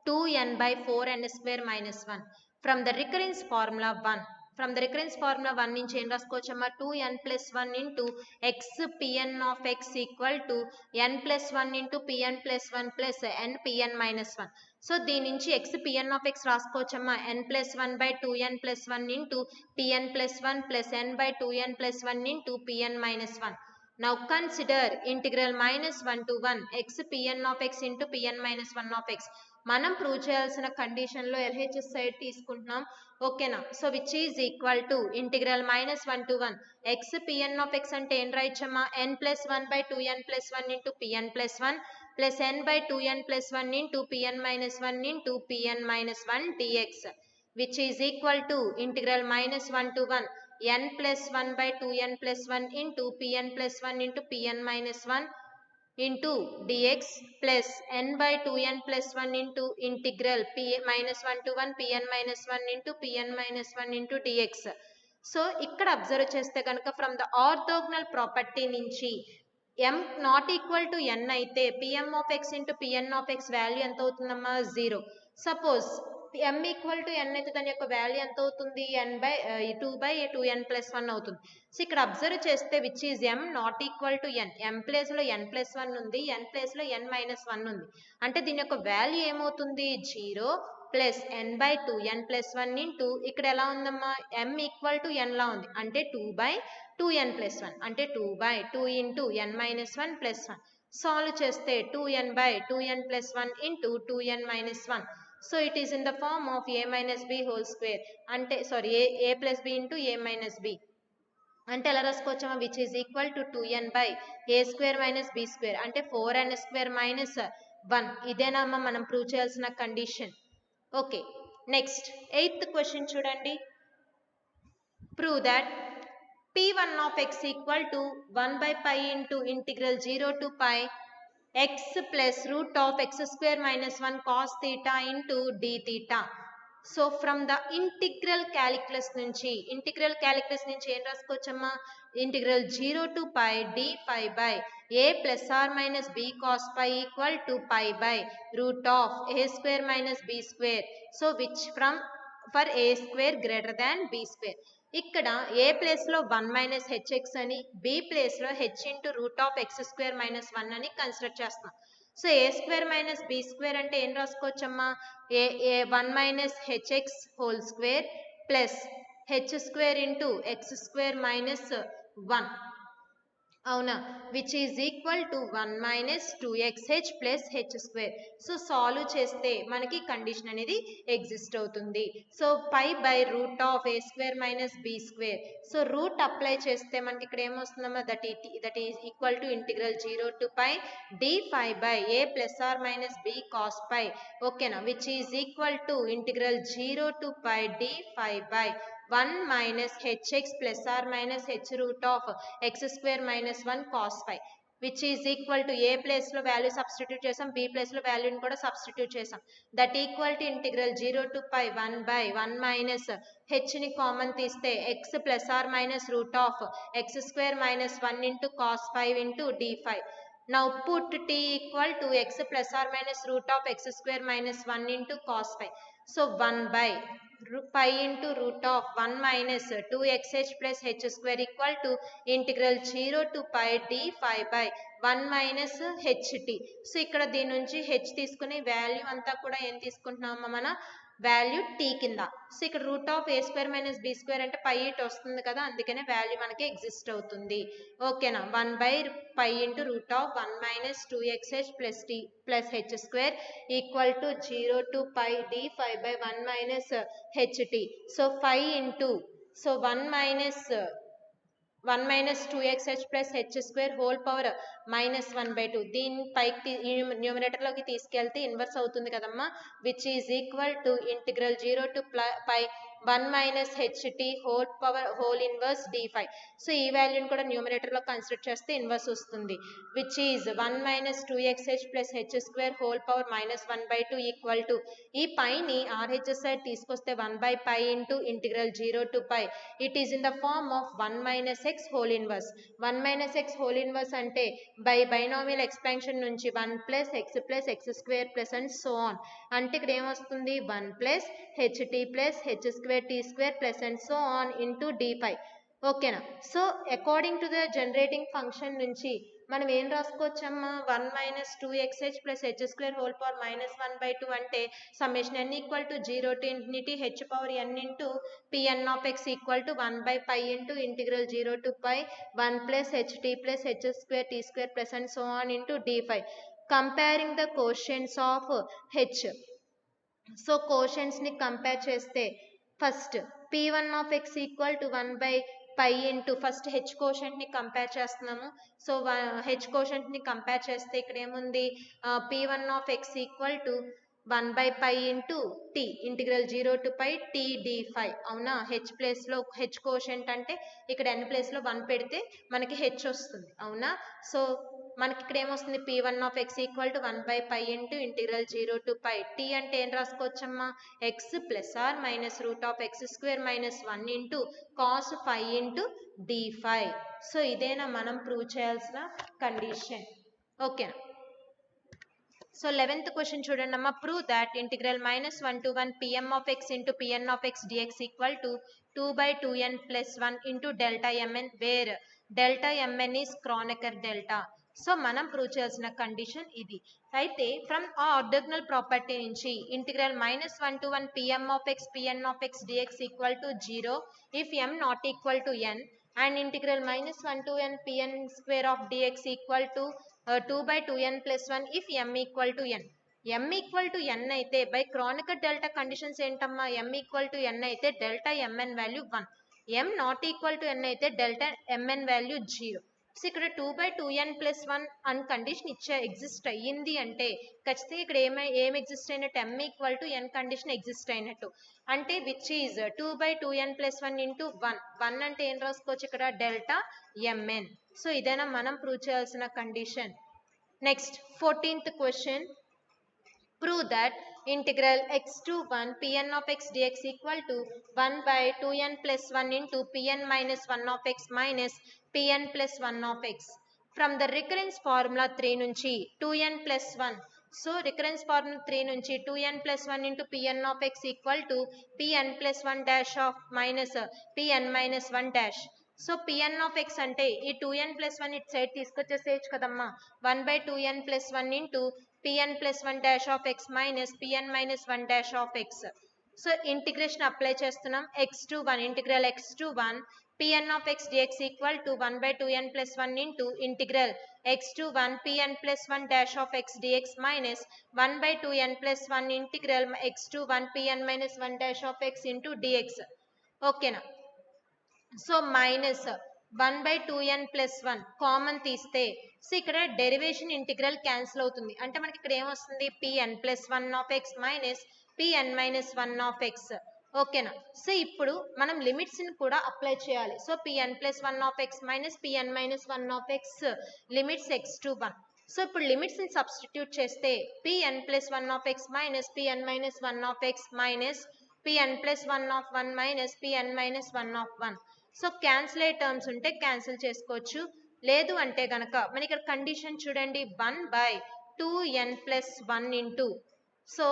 2n/4n square minus 1. From the recurrence formula 1. From the recurrence formula 1 నుంచి ఏం రాసుకోవచ్చమ్మా, 2n plus 1 into x pn of x equal to n plus 1 into pn plus 1 plus n pn minus 1. So దీని నుంచి x pn of x రాసుకోవచ్చమ్మా, n plus 1 by 2n plus 1 into pn plus 1 plus n by 2n plus 1 into pn minus 1. Now consider integral -1 to 1 x pn of x into pn minus 1 of x. మనం ప్రూవ్ చేయాల్సిన కండిషన్ లో LHS సైడ్ తీసుకుంటున్నాం. ఓకేనా. So which is equal to integral -1 to 1 x pn of x అంటే ఏం రాయచ్చమ్మా, n plus 1 by 2n plus 1 into pn plus 1 plus n by 2n plus 1 into pn minus 1 into pn minus 1 dx, which is equal to integral -1 to 1 n plus 1 by 2n plus 1 into pn plus 1 into pn minus 1 into dx plus n by 2n plus 1 into integral p minus 1 to 1 pn minus 1 into pn minus 1 into dx. So ఇక్కడ అబ్జర్వ్ చేస్తే కనుక ఫ్రమ్ ద ఆర్థోగనల్ ప్రాపర్టీ నుంచి m not equal to n అయితే pm of x into pn of x value ఎంత అవుతుందమ్మా 0. Suppose m equal to n అయితే దాని యొక్క వాల్యూ ఎంత అవుతుంది n by 2 by 2n plus 1 అవుతుంది. సో ఇక్కడ అబ్జర్వ్ చేస్తే which is m not equal to n, m ప్లేస్లో n ప్లస్ 1 ఉంది, n ప్లేస్లో n మైనస్ 1 ఉంది. అంటే దీని యొక్క వాల్యూ ఏమవుతుంది 0 plus n by 2n plus 1 into ఇక్కడ ఎలా ఉందమ్మా m ఈక్వల్ టు n లా ఉంది, అంటే 2 బై 2n ప్లస్ 1 అంటే 2 by 2 into n minus 1 plus 1. Solve చేస్తే 2n by 2n plus 1 into 2n minus 1. So it is in the form of a minus b whole square, అంటే sorry a plus b into a minus b. అంటే ఎలా రాసుకోవచ్చామా which is equal to 2n by A square minus B square, అంటే 4n స్క్వేర్ మైనస్ 1. ఇదేనమ్మా మనం ప్రూవ్ చేయాల్సిన condition. Okay, next 8th question చూడండి. Prove that p1 of x equal to 1 by pi into integral 0 to pi x plus root of x square minus 1 cos theta into d theta. So from the integral calculus నుంచి ఏం రాసుకోవచ్చమ్మా integral 0 to pi D pi by A plus are minus B cos pi equal to pi by root of A square minus B square. So which from for A square greater than B square. ఇక్కడ ఏ ప్లేస్లో 1 మైనస్ హెచ్ఎక్స్ అని, బి ప్లేస్లో H into root of X square minus 1 అని కన్సిడర్ చేస్తాం. So A square minus B square అంటే ఏం రాసుకోవచ్చమ్మా A 1 minus H X whole square plus H square into X square minus 1, అవునా, which is equal to 1 minus 2xh plus H square. So solve చేస్తే మనకి కండిషన్ అనేది ఎగ్జిస్ట్ అవుతుంది. So pi by root of A square minus B square. So root apply చేస్తే మనకి ఇక్కడ ఏమొస్తుందమ్మా that is equal to integral 0 to pi D pi by A plus are minus B cos pi, ఓకేనా, which is equal to integral 0 to pi D pi by 1 minus hx plus or minus h root of x square minus 1 cos phi, which is equal to a place లో వాల్యూ సబ్స్టిట్యూట్ చేసాం, b place లో వాల్యూని కూడా సబ్స్టిట్యూట్ చేసాం. That equal to integral 0 to pi 1 by 1 minus హెచ్ని కామన్ తీస్తే x plus are minus root of X square minus 1 into cos 5 into D 5. Now put t equal to x plus or minus root of x square minus 1 into cos 5. So 1 by pi into root of 1 minus 2xh plus h square equal to integral 0 to pi d 5 by 1 minus ht. So ఇక్కడ దీని నుంచి h తీసుకుని వాల్యూ అంతా కూడా ఏం తీసుకుంటున్నామా మన వాల్యూ t కింద. సో ఇక్కడ root of A square minus B square అంటే పై ఇట్ వస్తుంది కదా, అందుకనే వాల్యూ మనకి ఎగ్జిస్ట్ అవుతుంది. ఓకేనా, 1 by pi into root of 1 minus 2xh plus t plus H square equal to 0 to pi d 5 by 1 minus ht. So 5 into 1 minus 2xh plus H square whole power minus 1/2. దీన్ని పైకి న్యూమరేటర్లోకి తీసుకెళ్తే ఇన్వర్స్ అవుతుంది కదమ్మా, which is equal to integral 0 to pi 1 minus ht whole power whole inverse d5. So ఈ వాల్యూని కూడా న్యూమరేటర్లో కన్సిడర్ చేస్తే ఇన్వర్స్ వస్తుంది, which is 1 minus 2xh plus H square whole power minus 1/2 equal to ఈ పైని ఆర్హెచ్ సైడ్ తీసుకొస్తే 1 by pi into integral 0 to pi. It is in the form of 1 minus x whole inverse. 1 minus x whole inverse అంటే బై బైనామియల్ ఎక్స్పాన్షన్ నుంచి 1 plus x square plus and so on. అంటే ఇక్కడ ఏమొస్తుంది 1 plus ht plus H square t square plus and so on into d5. ఓకేనా, so according to the generating function నుంచి మనం ఏం రాసుకోవచ్చమ్మా 1 minus 2xh plus H square whole power minus 1/2 అంటే summation n equal to 0 to infinity h power n into pn of x equal to 1 by pi into integral 0 to pi 1 plus ht plus H square t square plus and so on into d5. Comparing the coefficients of H. So కోషన్స్ని కంపేర్ చేస్తే first p1 of x equal to 1 by pi into first H కోషంట్ని కంపేర్ చేస్తున్నాము. సో హెచ్ కోషంట్ని కంపేర్ చేస్తే ఇక్కడ ఏముంది p1 of x equal to 1 by pi into t ఇంటిగ్రల్ 0 to pi t d5 అవునా. h ప్లేస్ లో h కోషెంట్ అంటే ఇక్కడ n ప్లేస్ లో 1 పెడితే మనకి h వస్తుంది అవునా. సో మనకి ఇక్కడ ఏమొస్తుంది p1 of x equal to 1 by pi into ఇంటిగ్రల్ 0 to pi t అంటే ఏం రాసుకోవచ్చమ్మా x plus are minus root of x square minus 1 into cos 5 into d5. So ఇదేనా మనం ప్రూవ్ చేయాల్సిన కండిషన్. ఓకేనా. So 11th question చూడండమ్మా. Prove that integral minus 1 to 1 pm of x into pn of x dx equal to 2 by 2n plus 1 into delta mn where delta mn is Kronecker delta. So మనం ప్రూవ్ చేయాల్సిన కండిషన్ ఇది. అయితే ఫ్రమ్ ఆ ఆర్తోగోనల్ ప్రాపర్టీ నుంచి integral minus 1 to 1 pm of x pn of x dx equal to 0 if m not equal to n and integral minus 1 to n pn square of dx equal to 2 by 2n plus 1 if m equal to n. m equal to n అయితే బై క్రానికర్ డెల్టా కండిషన్స్ ఏంటమ్మా m equal to n అయితే delta mn value 1, m not equal to n అయితే డెల్టా mn వాల్యూ 0. సో ఇక్కడ 2 by 2n plus 1 అని కండిషన్ ఎగ్జిస్ట్ అయ్యింది అంటే ఖచ్చితంగా ఇక్కడ ఏం ఎగ్జిస్ట్ అయినట్టు m equal to n condition exist అయినట్టు అంటే which is 2 by 2n plus 1 into 1 అంటే ఏం రాసుకోవచ్చు ఇక్కడ డెల్టా mn. సో ఇదేనా మనం ప్రూవ్ చేయాల్సిన condition. Next 14th question. Prove that integral x to 1 pn of x dx equal to 1 by 2n plus 1 into pn minus 1 of x minus pn plus 1 of x. From the recurrence formula 3 నుంచి 2n plus 1. So recurrence formula 3 నుంచి 2n plus 1 into pn of x equal to pn plus 1 dash of minus pn minus 1 dash. So pn of x అంటే ఈ 2n plus 1 ఇటు సైడ్ తీసుకొచ్చేసేయచ్చు కదమ్మా. 1 by 2n plus 1 into pn plus 1 dash of x minus pn minus 1 dash of x. So integration apply చేస్తున్నాం. x to 1 integral x to 1 pn of x dx equal to 1 by 2n plus 1 into integral x to 1 pn plus 1 dash of x dx minus 1 by 2n plus 1 integral x to 1 pn minus 1 dash of x into dx. ఓకేనా. So minus 1 by 2n plus 1 common తీస్తే సో ఇక్కడ డెరివేషన్ ఇంటిగ్రల్ క్యాన్సిల్ అవుతుంది అంటే మనకి ఇక్కడ ఏమొస్తుంది pn plus 1 of x minus pn minus 1 of x. ఓకేనా. సో ఇప్పుడు మనం లిమిట్స్ ని కూడా అప్లై చేయాలి. So pn plus 1 of x minus pn minus 1 of x limits x to 1. So ఇప్పుడు లిమిట్స్ ని సబ్స్టిట్యూట్ చేస్తే pn plus 1 of x minus pn minus 1 of x minus pn plus 1 of 1 minus pn minus 1 of 1. So cancel అయ్యే టర్మ్స్ ఉంటే క్యాన్సిల్ చేసుకోవచ్చు. లేదు అంటే కనుక మనకి ఇక్కడ కండిషన్ చూడండి 1 by 2n plus 1 into. So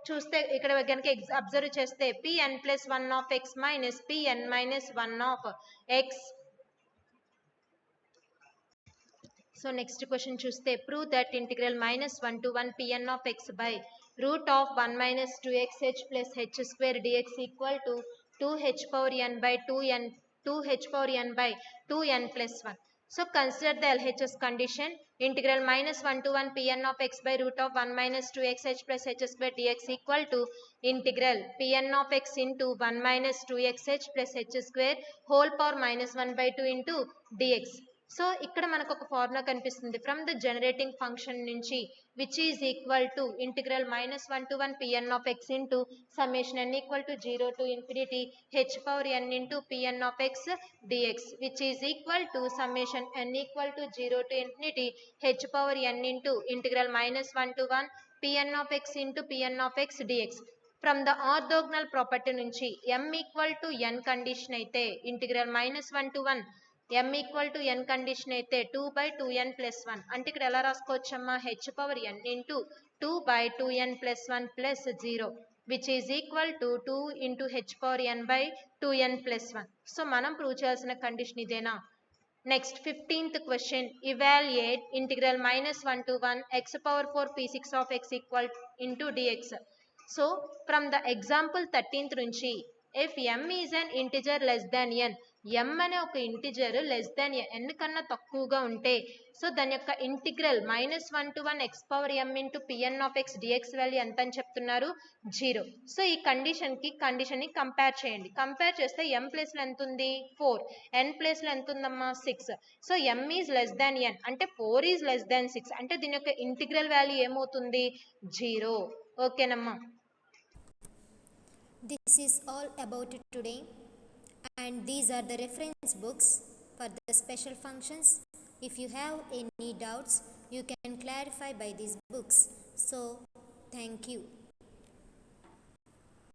చూస్తే ఇక్కడ కనుక అబ్జర్వ్ చేస్తే pn plus 1 of x minus pn minus 1 of x. So next question చూస్తే prove that integral minus 1 to 1 pn of x by root of 1 minus 2xh plus h square dx equal to 2h power n by 2h power n by 2n plus 1. So consider the LHS condition. Integral minus 1 to 1 pn of x by root of 1 minus 2xh plus h square dx equal to integral pn of x into 1 minus 2xh plus h square whole power minus 1 by 2 into dx. So ఇక్కడ మనకు ఒక ఫార్ములా కనిపిస్తుంది ఫ్రమ్ ద జనరేటింగ్ ఫంక్షన్ నుంచి which is equal to integral minus 1 to 1 pn of x into summation n equal to 0 to infinity h power n into pn of x dx which is equal to summation n equal to 0 to infinity h power n into integral minus 1 to 1 pn of x into pn of x dx. From the orthogonal property నుంచి m equal to n condition అయితే integral minus 1 to 1 m equal to n condition అయితే 2 by 2n plus 1 అంటే ఇక్కడ ఎలా రాసుకోవచ్చమ్మా h power n into 2 by 2n plus 1 plus 0 which is equal to 2 into h power n by 2n plus 1. So మనం ప్రూవ్ చేయాల్సిన కండిషన్ ఇదేనా. Next 15th question. Evaluate integral minus 1 to 1 x power 4 p6 of x equal into dx. So from the example 13th నుంచి if m is an integer less than n, m అనే ఒక ఇంటిజర్ లెస్ దాన్ n కన్నా తక్కువగా ఉంటే సో దాని యొక్క integral minus 1 to 1 x power m into pn of x dx value ఎంత అని చెప్తున్నారు 0. సో ఈ కండిషన్ ని కంపేర్ చేయండి. కంపేర్ చేస్తే m ప్లేస్ లో ఎంత ఉంది 4, n ప్లేస్ లో ఎంత ఉందమ్మా 6. So m is less than n అంటే 4 ఈజ్ లెస్ దాన్ 6 అంటే దీని యొక్క ఇంటిగ్రల్ వాల్యూ ఏమవుతుంది 0. ఓకేనమ్మా. This is all about it today, and these are the reference books for the special functions. If you have any doubts, you can clarify by these books. So, thank you.